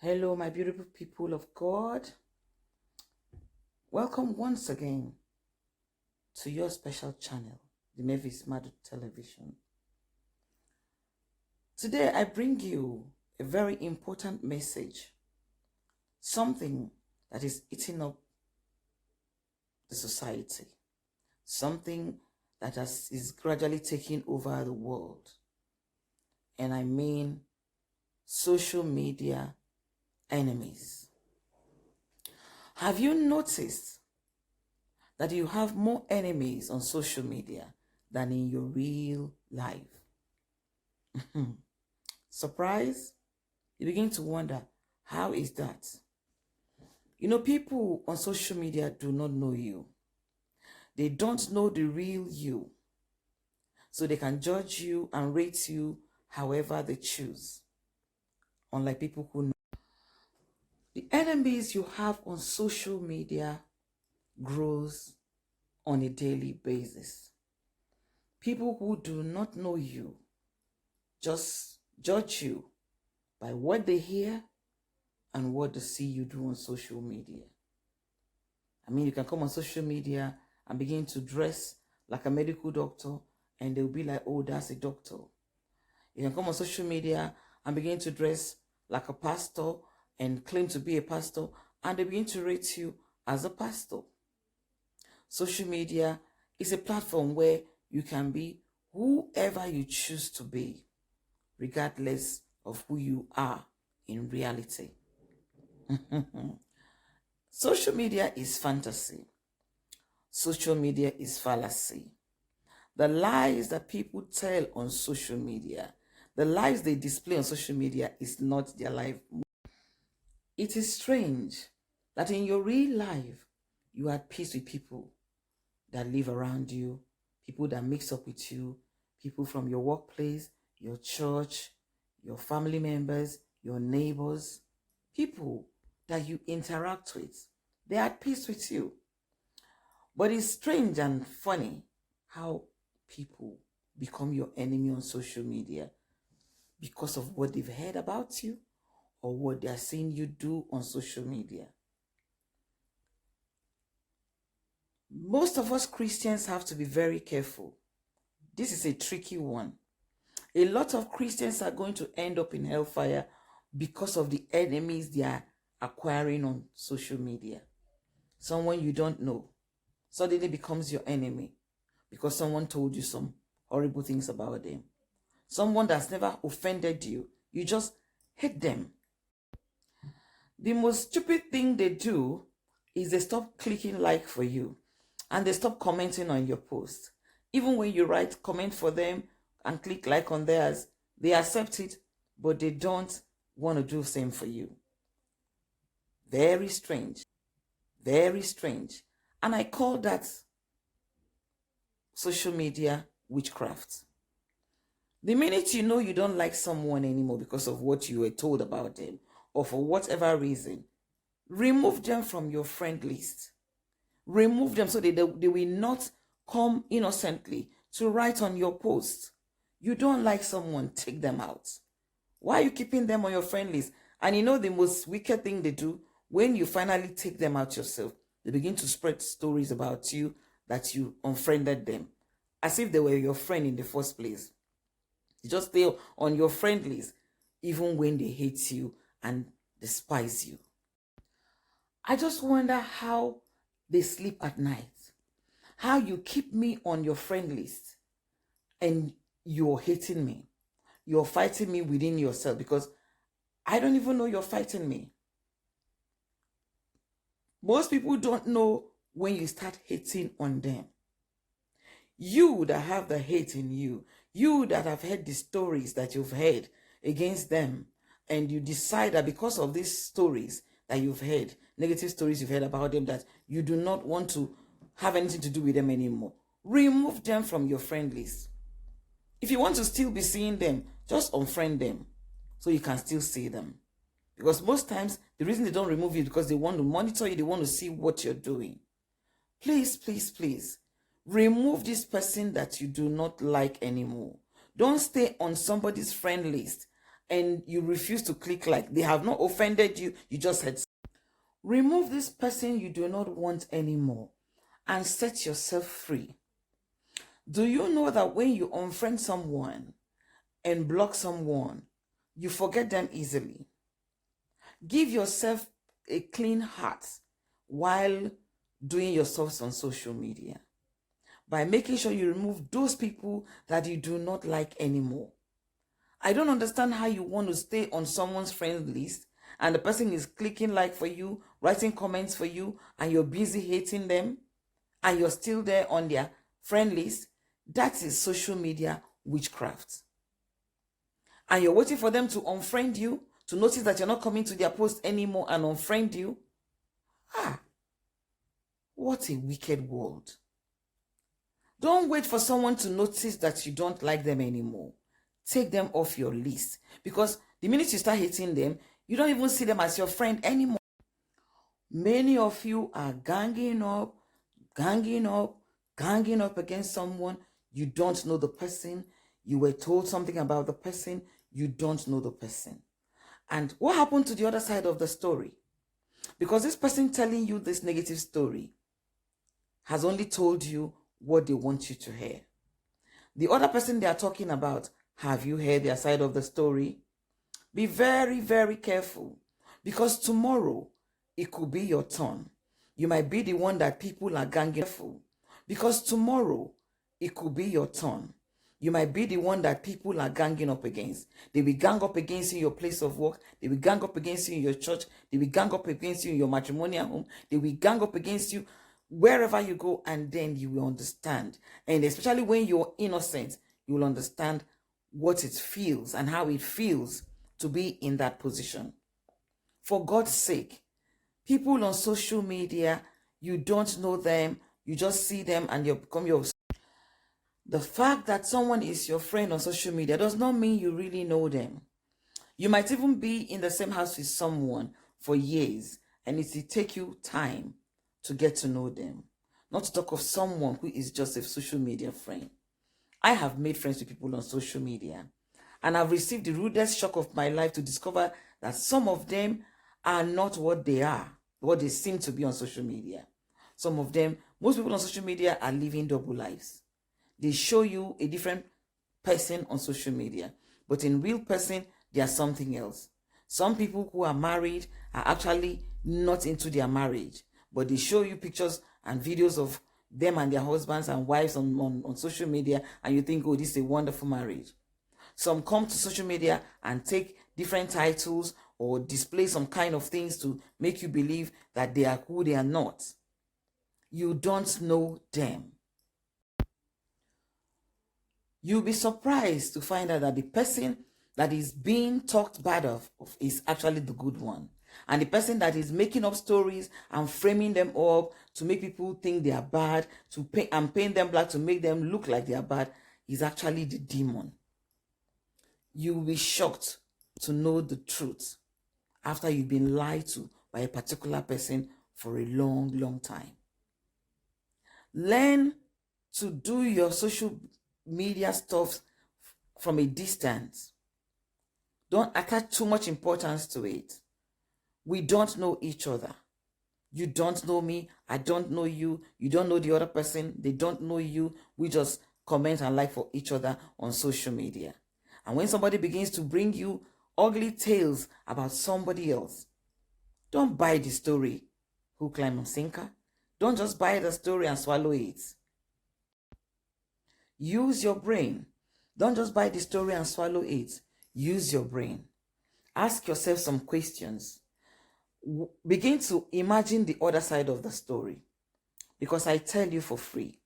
Hello, my beautiful people of God. Welcome once again to your special channel, the Mavis Madu television. Today, I bring you a very important message, something that is eating up the society, something that is gradually taking over the world. And I mean social media enemies. Have you noticed that you have more enemies on social media than in your real life? Surprise? You begin to wonder, how is that? You know, people on social media do not know you. They don't know the real you. So they can judge you and rate you however they choose. Unlike people who know. The enemies you have on social media grows on a daily basis. People who do not know you just judge you by what they hear and what they see you do on social media. I mean, you can come on social media and begin to dress like a medical doctor and they'll be like, oh, that's a doctor. You can come on social media and begin to dress like a pastor and claim to be a pastor, and they begin to rate you as a pastor. Social media is a platform where you can be whoever you choose to be, regardless of who you are in reality. Social media is fantasy. Social media is fallacy. The lies that people tell on social media, the lies they display on social media is not their life. It is strange that in your real life, you are at peace with people that live around you, people that mix up with you, people from your workplace, your church, your family members, your neighbors, people that you interact with. They're at peace with you. But it's strange and funny how people become your enemy on social media because of what they've heard about you or what they're seeing you do on social media. Most of us Christians have to be very careful. This is a tricky one. A lot of Christians are going to end up in hellfire because of the enemies they are acquiring on social media. Someone you don't know suddenly becomes your enemy because someone told you some horrible things about them. Someone that's never offended you, you just hate them. The most stupid thing they do is they stop clicking like for you and they stop commenting on your post. Even when you write comment for them and click like on theirs, they accept it, but they don't want to do the same for you. Very strange. Very strange. And I call that social media witchcraft. The minute you know you don't like someone anymore because of what you were told about them, or for whatever reason, remove them from your friend list. Remove them so they will not come innocently to write on your post. You don't like someone, take them out. Why are you keeping them on your friend list? And you know the most wicked thing they do, when you finally take them out yourself, they begin to spread stories about you that you unfriended them, as if they were your friend in the first place. They just stay on your friend list, even when they hate you and despise you. I just wonder how they sleep at night. How you keep me on your friend list and you're hating me. You're fighting me within yourself because I don't even know you're fighting me. Most people don't know when you start hating on them. You that have the hate in you, you that have heard the stories that you've heard against them, and you decide that because of these stories that you've heard, negative stories you've heard about them, that you do not want to have anything to do with them anymore. Remove them from your friend list. If you want to still be seeing them, just unfriend them so you can still see them. Because most times, the reason they don't remove you is because they want to monitor you, they want to see what you're doing. Please, please, please, remove this person that you do not like anymore. Don't stay on somebody's friend list and you refuse to click like. They have not offended you, you just said. Remove this person you do not want anymore and set yourself free. Do you know that when you unfriend someone and block someone, you forget them easily? Give yourself a clean heart while doing your stuff on social media by making sure you remove those people that you do not like anymore. I don't understand how you want to stay on someone's friend list and the person is clicking like for you, writing comments for you, and you're busy hating them, and you're still there on their friend list. That is social media witchcraft. And you're waiting for them to unfriend you, to notice that you're not coming to their post anymore and unfriend you. What a wicked world. Don't wait for someone to notice that you don't like them anymore. Take them off your list, because the minute you start hating them, you don't even see them as your friend anymore. Many of you are ganging up against someone. You don't know the person. You were told something about the person. You don't know the person. And what happened to the other side of the story? Because this person telling you this negative story has only told you what they want you to hear. The other person they are talking about, have you heard their side of the story? Be very, very careful, because tomorrow it could be your turn. You might be the one that people are ganging up, because tomorrow it could be your turn. You might be the one that people are ganging up against. They will gang up against you in your place of work. They will gang up against you in your church. They will gang up against you in your matrimonial home. They will gang up against you wherever you go, and then you will understand. And especially when you're innocent, you will understand what it feels and how it feels to be in that position. For God's sake, people on social media, you don't know them, you just see them and you become your... The fact that someone is your friend on social media does not mean you really know them. You might even be in the same house with someone for years, and it will take you time to get to know them. Not to talk of someone who is just a social media friend. I have made friends with people on social media, and I've received the rudest shock of my life to discover that some of them are not what they are, what they seem to be on social media. Some of them, most people on social media are living double lives. They show you a different person on social media, but in real person, they are something else. Some people who are married are actually not into their marriage, but they show you pictures and videos of them and their husbands and wives on social media, and you think, oh, this is a wonderful marriage. Some come to social media and take different titles or display some kind of things to make you believe that they are who they are not. You don't know them. You'll be surprised to find out that the person that is being talked bad of is actually the good one. And the person that is making up stories and framing them up to make people think they are bad, to paint them black to make them look like they are bad, is actually the demon. You will be shocked to know the truth after you've been lied to by a particular person for a long, long time. Learn to do your social media stuff from a distance. Don't attach too much importance to it. We don't know each other. You don't know me. I don't know you. You don't know the other person. They don't know you. We just comment and like for each other on social media. And when somebody begins to bring you ugly tales about somebody else, don't buy the story hook, line, and sinker. Don't just buy the story and swallow it. Use your brain. Don't just buy the story and swallow it. Use your brain. Ask yourself some questions. Begin to imagine the other side of the story. Because I tell you for free,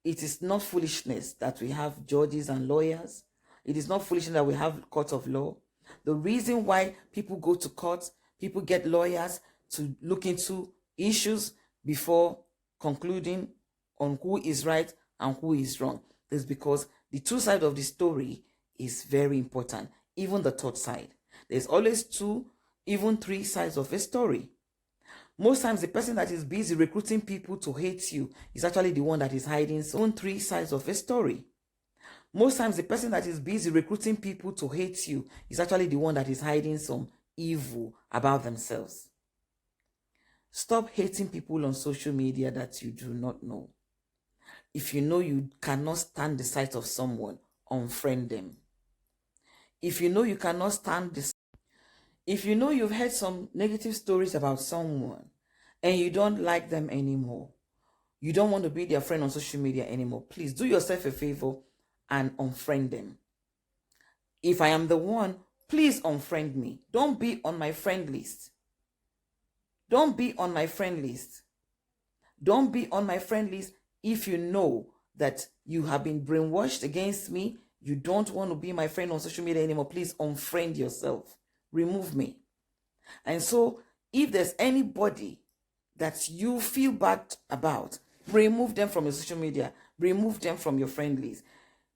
it is not foolishness that we have judges and lawyers. It is not foolishness that we have court of law. The reason why people go to court, people get lawyers to look into issues before concluding on who is right and who is wrong is because the two sides of the story is very important. Even the third side. There's always two, even three sides of a story. Most times the person that is busy recruiting people to hate you is actually the one that is hiding. So, three sides of a story. Most times, the person that is busy recruiting people to hate you is actually the one that is hiding some evil about themselves. Stop hating people on social media that you do not know. If you know you cannot stand the sight of someone, unfriend them. If you know you cannot stand this, if you know you've heard some negative stories about someone and you don't like them anymore, you don't want to be their friend on social media anymore, please do yourself a favor and unfriend them. If I am the one, please unfriend me. Don't be on my friend list. Don't be on my friend list. Don't be on my friend list if you know that you have been brainwashed against me. You don't want to be my friend on social media anymore. Please unfriend yourself. Remove me. And so if there's anybody that you feel bad about, remove them from your social media. Remove them from your friend list.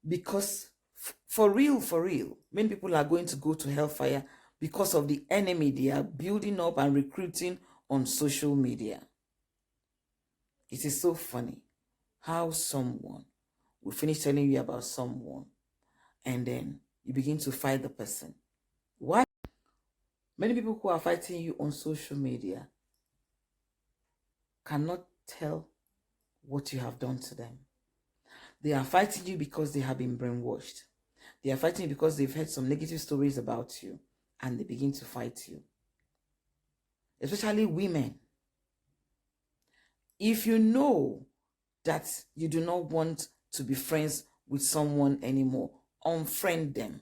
Because for real, many people are going to go to hellfire because of the enemy they are building up and recruiting on social media. It is so funny how someone will finish telling you about someone and then you begin to fight the person. Why? Many people who are fighting you on social media cannot tell what you have done to them. They are fighting you because they have been brainwashed. They are fighting you because they've heard some negative stories about you and they begin to fight you. Especially women. If you know that you do not want to be friends with someone anymore, unfriend them.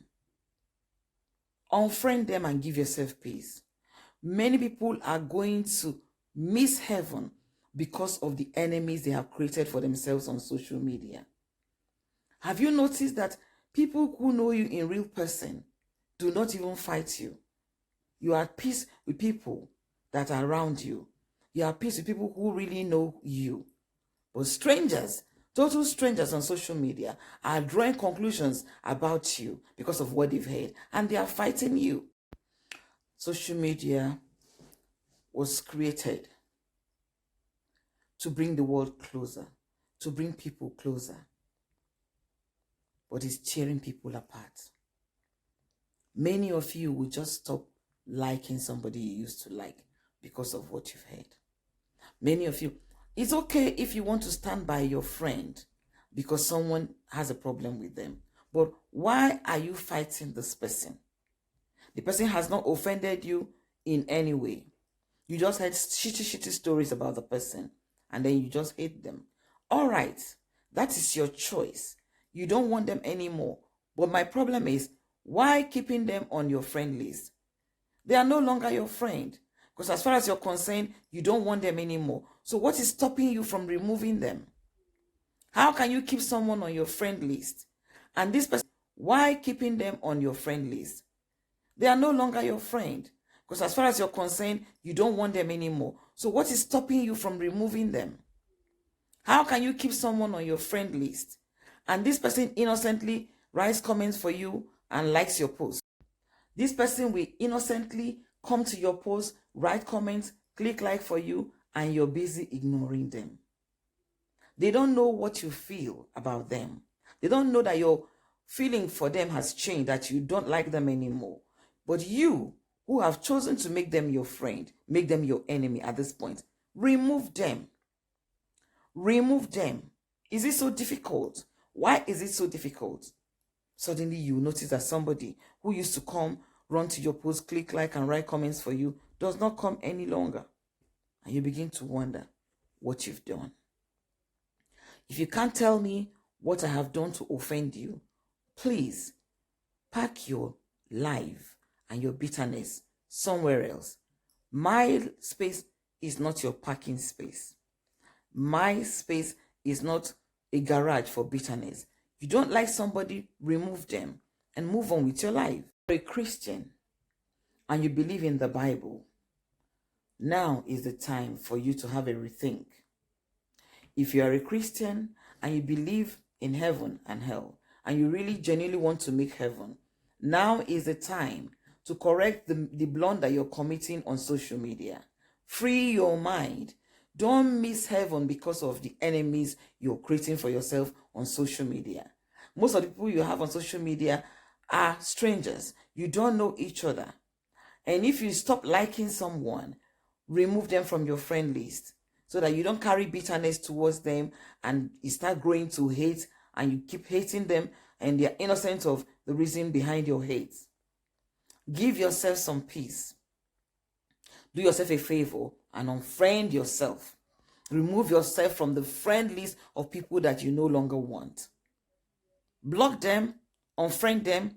Unfriend them and give yourself peace. Many people are going to miss heaven because of the enemies they have created for themselves on social media. Have you noticed that people who know you in real person do not even fight you? You are at peace with people that are around you. You are at peace with people who really know you. But strangers, total strangers on social media are drawing conclusions about you because of what they've heard, and they are fighting you. Social media was created to bring the world closer, to bring people closer, but it's tearing people apart. Many of you will just stop liking somebody you used to like because of what you've heard. Many of you, it's okay if you want to stand by your friend because someone has a problem with them. But why are you fighting this person? The person has not offended you in any way. You just heard shitty stories about the person and then you just hate them. All right, that is your choice. You don't want them anymore. But my problem is, why keeping them on your friend list? They are no longer your friend. Because as far as you're concerned, you don't want them anymore. So what is stopping you from removing them? How can you keep someone on your friend list? And this person, why keeping them on your friend list? They are no longer your friend. Because as far as you're concerned, you don't want them anymore. So what is stopping you from removing them? How can you keep someone on your friend list? And this person innocently writes comments for you and likes your post. This person will innocently come to your post, write comments, click like for you, and you're busy ignoring them. They don't know what you feel about them. They don't know that your feeling for them has changed, that you don't like them anymore. But you, who have chosen to make them your friend, make them your enemy at this point, remove them. Remove them. Is it so difficult? Why is it so difficult? Suddenly you notice that somebody who used to come, run to your post, click like and write comments for you, does not come any longer. And you begin to wonder what you've done. If you can't tell me what I have done to offend you, please pack your life and your bitterness somewhere else. My space is not your parking space. My space is not a garage for bitterness. You don't like somebody, remove them and move on with your life. You're a Christian and you believe in the Bible. Now is the time for you to have a rethink. If you are a Christian and you believe in heaven and hell, and you really genuinely want to make heaven, now is the time to correct the blunder you're committing on social media. Free your mind. Don't miss heaven because of the enemies you're creating for yourself on social media. Most of the people you have on social media are strangers. You don't know each other. And if you stop liking someone, remove them from your friend list so that you don't carry bitterness towards them and you start growing to hate and you keep hating them and they're innocent of the reason behind your hate. Give yourself some peace. Do yourself a favor and unfriend yourself. Remove yourself from the friend list of people that you no longer want. Block them, unfriend them,